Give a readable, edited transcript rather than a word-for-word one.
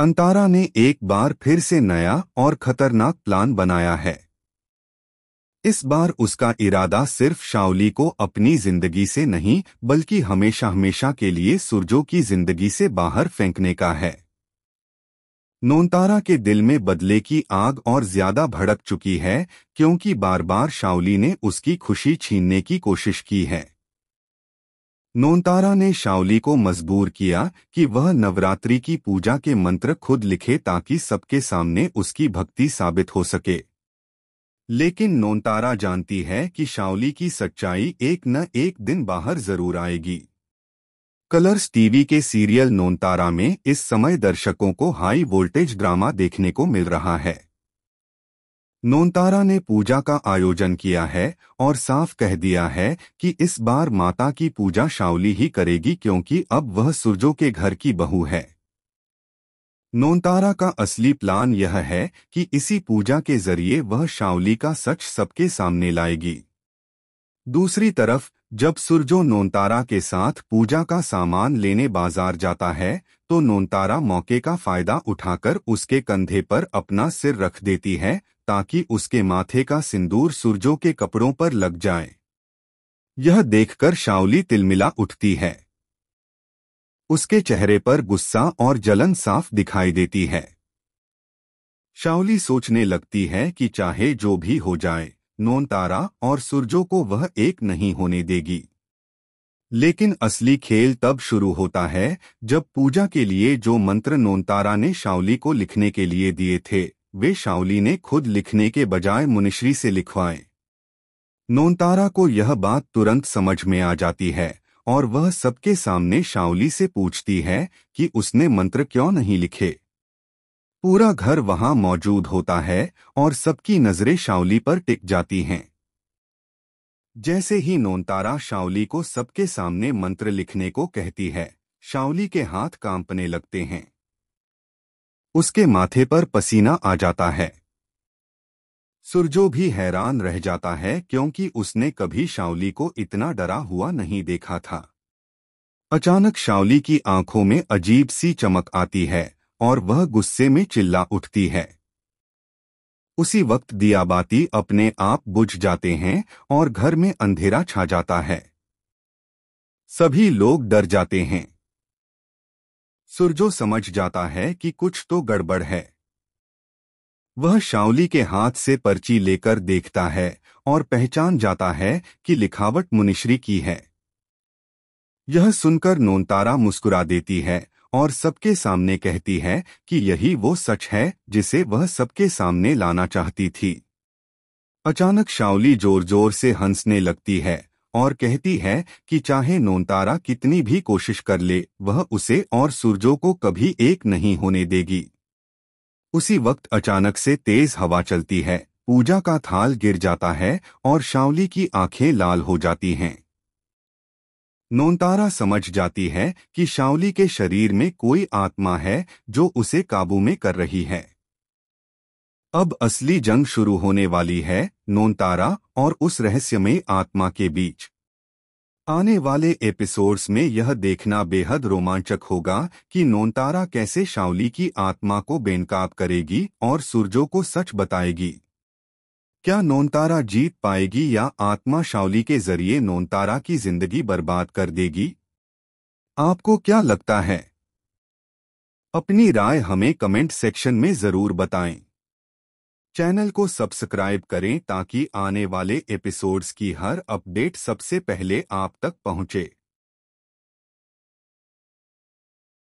अंतारा ने एक बार फिर से नया और खतरनाक प्लान बनाया है। इस बार उसका इरादा सिर्फ शाओली को अपनी जिंदगी से नहीं बल्कि हमेशा हमेशा के लिए सुरजो की जिंदगी से बाहर फेंकने का है। नोनतारा के दिल में बदले की आग और ज्यादा भड़क चुकी है क्योंकि बार बार शाओली ने उसकी खुशी छीनने की कोशिश की है। नोनतारा ने शाओली को मजबूर किया कि वह नवरात्रि की पूजा के मंत्र खुद लिखे ताकि सबके सामने उसकी भक्ति साबित हो सके। लेकिन नोनतारा जानती है कि शाओली की सच्चाई एक न एक दिन बाहर जरूर आएगी। कलर्स टीवी के सीरियल नोनतारा में इस समय दर्शकों को हाई वोल्टेज ड्रामा देखने को मिल रहा है। नोनतारा ने पूजा का आयोजन किया है और साफ कह दिया है कि इस बार माता की पूजा शाओली ही करेगी क्योंकि अब वह सुरजो के घर की बहू है। नोनतारा का असली प्लान यह है कि इसी पूजा के जरिए वह शाओली का सच सबके सामने लाएगी। दूसरी तरफ जब सुरजो नोनतारा के साथ पूजा का सामान लेने बाजार जाता है तो नोनतारा मौके का फायदा उठाकर उसके कंधे पर अपना सिर रख देती है ताकि उसके माथे का सिंदूर सुरजो के कपड़ों पर लग जाए। यह देखकर शाओली तिलमिला उठती है। उसके चेहरे पर गुस्सा और जलन साफ दिखाई देती है। शाओली सोचने लगती है कि चाहे जो भी हो जाए नोनतारा और सुरजो को वह एक नहीं होने देगी। लेकिन असली खेल तब शुरू होता है जब पूजा के लिए जो मंत्र नोनतारा ने शाओली को लिखने के लिए दिए थे वे शाओली ने खुद लिखने के बजाय मुनिश्री से लिखवाए। नोनतारा को यह बात तुरंत समझ में आ जाती है और वह सबके सामने शाओली से पूछती है कि उसने मंत्र क्यों नहीं लिखे। पूरा घर वहां मौजूद होता है और सबकी नजरें शाओली पर टिक जाती हैं। जैसे ही नोनतारा शाओली को सबके सामने मंत्र लिखने को कहती है शाओली के हाथ कांपने लगते हैं। उसके माथे पर पसीना आ जाता है। सुरजो भी हैरान रह जाता है क्योंकि उसने कभी शाओली को इतना डरा हुआ नहीं देखा था। अचानक शाओली की आंखों में अजीब सी चमक आती है और वह गुस्से में चिल्ला उठती है। उसी वक्त दियाबाती अपने आप बुझ जाते हैं और घर में अंधेरा छा जाता है। सभी लोग डर जाते हैं। सुरजो समझ जाता है कि कुछ तो गड़बड़ है। वह शाओली के हाथ से पर्ची लेकर देखता है और पहचान जाता है कि लिखावट मुनिश्री की है। यह सुनकर नोनतारा मुस्कुरा देती है और सबके सामने कहती है कि यही वो सच है जिसे वह सबके सामने लाना चाहती थी। अचानक शाओली जोर जोर से हंसने लगती है और कहती है कि चाहे नोनतारा कितनी भी कोशिश कर ले वह उसे और सुरजो को कभी एक नहीं होने देगी। उसी वक्त अचानक से तेज हवा चलती है, पूजा का थाल गिर जाता है और शाओली की आंखें लाल हो जाती हैं। नोनतारा समझ जाती है कि शाओली के शरीर में कोई आत्मा है जो उसे काबू में कर रही है। अब असली जंग शुरू होने वाली है नोनतारा और उस रहस्यमयी आत्मा के बीच। आने वाले एपिसोड्स में यह देखना बेहद रोमांचक होगा कि नोनतारा कैसे शाओली की आत्मा को बेनकाब करेगी और सुरजो को सच बताएगी। क्या नोनतारा जीत पाएगी या आत्मा शाओली के जरिए नोनतारा की जिंदगी बर्बाद कर देगी? आपको क्या लगता है? अपनी राय हमें कमेंट सेक्शन में जरूर बताएं। चैनल को सब्सक्राइब करें ताकि आने वाले एपिसोड्स की हर अपडेट सबसे पहले आप तक पहुंचे।